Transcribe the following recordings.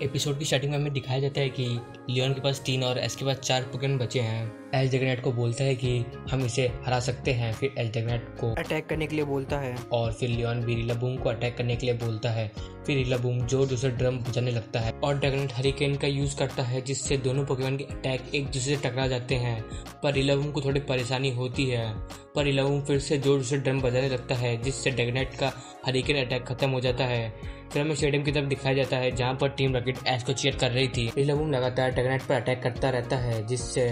Episode की starting में हमें दिखाया जाता है कि लियोन के पास 3 और एस के पास 4 पोकेमॉन बचे हैं। एस जगरनैट को बोलता है कि हम इसे हरा सकते हैं, फिर एस जगरनैट को अटैक करने के लिए बोलता है और फिर लियोन भी रिलाबूम को अटैक करने के लिए बोलता है। फिर रिलाबूम जोर जोर से ड्रम बजाने लगता है और ड्रैगनैट हरिकेन का यूज करता है, जिससे दोनों पोकेमॉन के अटैक एक दूसरे से टकरा जाते हैं। पर रिलाबूम को थोड़ी परेशानी होती है, पर रिलाबूम फिर से जोर जोर से ड्रम बजाने लगता है, जिससे ड्रैगनैट का हरिकेन अटैक खत्म हो जाता है। फिर हमें स्टेडियम की तरफ दिखाया जाता है जहाँ पर टीम रॉकेट एस को चीयर कर रही थी। रिलाबूम लगातार ड्रैगनैट पर अटैक करता रहता है, जिससे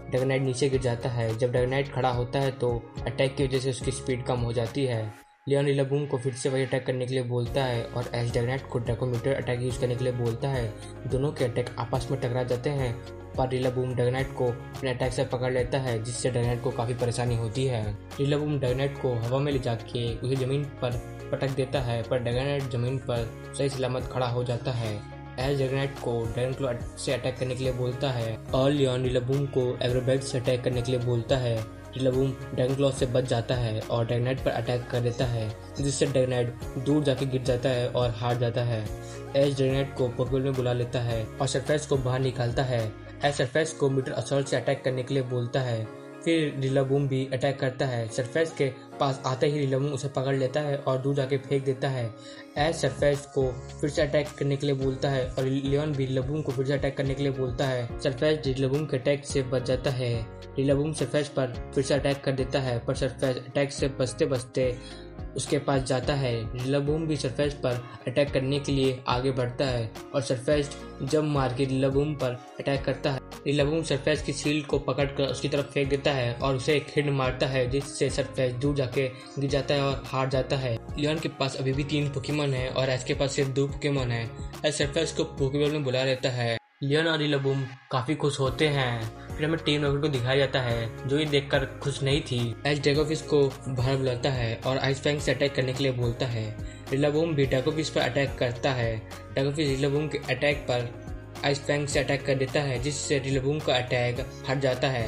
ड्रैगनैट नीचे गिर जाता है। जब ड्रैगनैट खड़ा होता है तो अटैक की वजह से उसकी स्पीड कम हो जाती है। लियोन रिलाबूम को फिर से वही अटैक करने के लिए बोलता है और एस ड्रैगनैट को ड्रैकोमीटर अटैक यूज करने के लिए बोलता है। दोनों के अटैक आपस में टकरा जाते हैं, पर रिलाबूम ड्रैगनैट को अपने अटैक से पकड़ लेता है, जिससे ड्रैगनैट को काफी परेशानी होती है। रिलाबूम ड्रैगनैट को हवा में ले जाके उसे जमीन पर पटक देता है, पर ड्रैगनैट जमीन पर सही सलामत खड़ा हो जाता है। एस ड्रैगनैट को ड्रैगन क्लॉ से अटैक करने के लिए बोलता है और लियोन रिलाबूम को एग्रोबैट से अटैक करने के लिए बोलता है। रिलाबूम ड्रैगन क्लॉ से बच जाता है और ड्रैगनैट पर अटैक कर देता है, जिससे ड्रैगनैट दूर जाके गिर जाता है और हार जाता है। एस ड्रैगनैट को पोकेबॉल में बुला लेता है और सरफेस को बाहर निकालता है। एस सरफेस को मीटर असॉल्ट से अटैक करने के लिए बोलता है। फिर रिलाबूम भी अटैक करता है। सरफेस के पास आते ही रिलाबूम उसे पकड़ लेता है और दूर जाके फेंक देता है। एस सरफेस को फिर से अटैक करने के लिए बोलता है और लियोन भी रिलाबूम को फिर से अटैक करने के लिए बोलता है। सरफेस रिलाबूम के अटैक से बच जाता है। रिलाबूम सरफेस पर फिर से अटैक कर देता है, पर सरफेस अटैक से बचते बचते उसके पास जाता है। रिलाबूम भी सरफेस पर अटैक करने के लिए आगे बढ़ता है और सरफेस जंप मार के रिलाबूम पर अटैक करता है। रिलाबूम सरफेस की शील्ड को पकड़कर उसकी तरफ फेंक देता है और उसे एक हिट मारता है, जिससे सरफेस दूर जाके गिर जाता है और हार जाता है। लियोन के पास अभी भी 3 पोकेमॉन है और एस के पास सिर्फ 2 पोकेमॉन है। एस सरफेस को पोकेबॉल में बुला लेता है। लियोन और रिलाबूम काफी खुश होते हैं। फिर हमें टीम रॉकेट को दिखाया जाता है, जो ये देखकर खुश नहीं थी। एस ड्रैगोफिश को बाहर बुलाता है और आइस फैंग से अटैक करने के लिए बोलता है। रिलाबूम भी ड्रैगोफिश पर अटैक करता है। ड्रैगोफिश रिलाबूम के अटैक पर आइस फैंग से अटैक कर देता है, जिससे रिलाबूम का अटैक हट जाता है।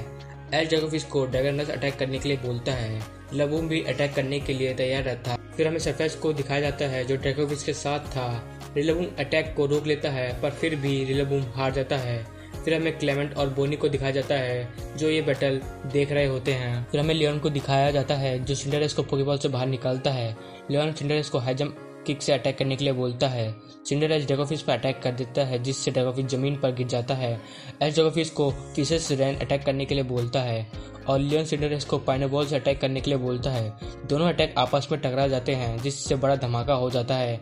एस ड्रैगोफिश को ड्रैगन रश अटैक करने के लिए बोलता है। रिलाबूम भी अटैक करने के लिए तैयार रहता। फिर हमें सरफेस को दिखाया जाता है, जो ड्रैगोफिश के साथ था। रिलाबूम अटैक को रोक लेता है, पर फिर भी रिलाबूम हार जाता है। फिर हमें क्लेमेंट और बोनी को दिखाया जाता है, जो ये बैटल देख रहे होते हैं। फिर हमें लियोन को दिखाया जाता है, जो सिंडरेस को पोकेबॉल से बाहर निकालता है। लियोन सिंडरेस को हाई जंप किक से अटैक करने के लिए बोलता है। सिंडरेस ड्रैगोफिश पर अटैक कर देता है, जिससे ड्रैगोफिश जमीन पर गिर जाता है। एस ड्रैगोफिश को फिशेस रेन अटैक करने के लिए बोलता है और लियोन सिंडरेस को पाइनोबॉल से अटैक करने के लिए बोलता है। दोनों अटैक आपस में टकरा जाते हैं, जिससे बड़ा धमाका हो जाता है।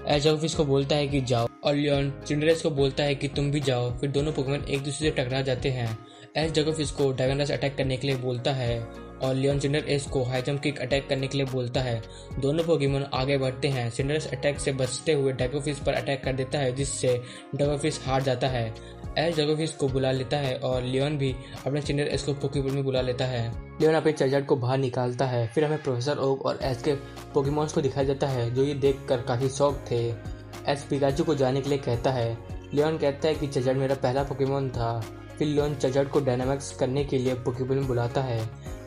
एस ड्रैगोफिश को बोलता है कि जाओ और लियोन सिंडरेस को बोलता है कि तुम भी जाओ। फिर दोनों पोकेमॉन एक दूसरे से टकरा जाते हैं। एस ड्रैगोफिश को ड्रैगन रश अटैक करने के लिए बोलता है और लियोन सिंडरेस को हाई जंप किक अटैक करने के लिए बोलता है। दोनों पोकेमॉन आगे बढ़ते हैं। सिंडरेस अटैक से बचते हुए ड्रैगोफिश पर अटैक कर देता है, जिससे ड्रैगोफिश हार जाता है। एस ड्रैगोफिश को बुला लेता है और लियोन भी अपने सिंडरेस को पोकेबॉल में बुला लेता है। लियोन अपने चार्जर को बाहर निकालता है। फिर हमें प्रोफेसर ओक और एस के पोकेमॉन्स को दिखाया जाता है, जो ये देखकर काफी शॉक थे। एस पिकाचू को जाने के लिए कहता है। लियोन कहता है कि चार्जर मेरा पहला पोकेमॉन था। फिर लियोन चार्जर को डायनामिक्स करने के लिए पोकेबॉल में बुलाता है।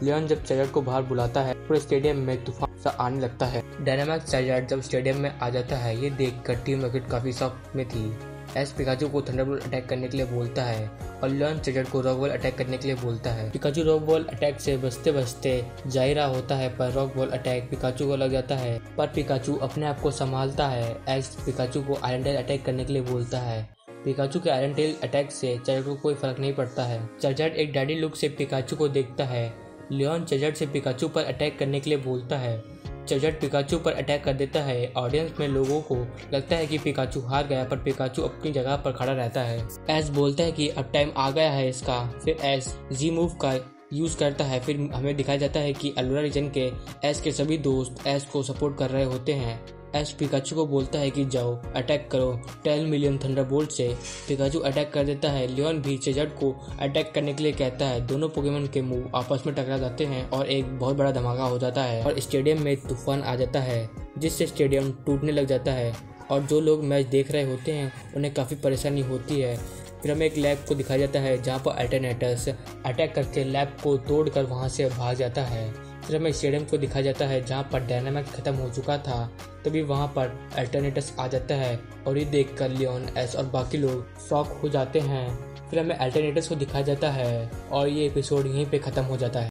लियोन जब चार्जर को बाहर बुलाता है, पूरे स्टेडियम में तूफान सा आने लगता है। डायनामिक्स चार्जर जब स्टेडियम में आ जाता है, ये देखकर टीम रॉकेट काफी शॉक में थी। एस पिकाचू को थंडरबोल्ट अटैक करने के लिए बोलता है और लियोन चार्जर को रॉक बॉल अटैक करने के लिए बोलता है। पिकाचू रॉक बॉल अटैक से बचते बचते जा ही रहा होता है, पर रॉक बॉल अटैक पिकाचू को लग जाता है, पर पिकाचू अपने आप को संभालता है। एस पिकाचू को आयरन टेल अटैक करने के लिए बोलता है। पिकाचू के आयरन टेल अटैक से चार्जर को कोई फर्क नहीं पड़ता है। चार्जर एक डैडी लुक से पिकाचू को देखता है। लियोन चार्जर से पिकाचू पर अटैक करने के लिए बोलता है। चार्जर पिकाचू पर अटैक कर देता है। ऑडियंस में लोगों को लगता है कि पिकाचू हार गया, पर पिकाचू अपनी जगह पर खड़ा रहता है। एस बोलता है कि अब टाइम आ गया है इसका। फिर एस जी मूव का यूज करता है। फिर हमें दिखाया जाता है कि अलोरा रीजन के एस के सभी दोस्त एस को सपोर्ट कर रहे होते हैं। एस पिकाचू को बोलता है कि जाओ अटैक करो 10 मिलियन थंडरबोल्ट से। पिकाचू अटैक कर देता है। लियोन भी चार्जर को अटैक करने के लिए कहता है। दोनों पोकेमॉन के मूव आपस में टकरा जाते हैं और एक बहुत बड़ा धमाका हो जाता है और स्टेडियम में तूफान आ जाता है, जिससे स्टेडियम टूटने लग जाता है और जो लोग मैच देख रहे होते हैं उन्हें काफ़ी परेशानी होती है। फिर हमें एक लैब को दिखाया जाता है, जहाँ पर अल्टरनेटर्स अटैक करके लैब को तोड़कर वहाँ से भाग जाता है। फिर हमें स्टेडियम को दिखाया जाता है जहाँ पर डायनामैक्स खत्म हो चुका था। तभी वहाँ पर अल्टरनेटर्स आ जाता है और ये देखकर लियोन, एस और बाकी लोग शॉक हो जाते हैं। फिर हमें अल्टरनेटर्स को दिखाया जाता है और ये एपिसोड यहीं पे खत्म हो जाता है।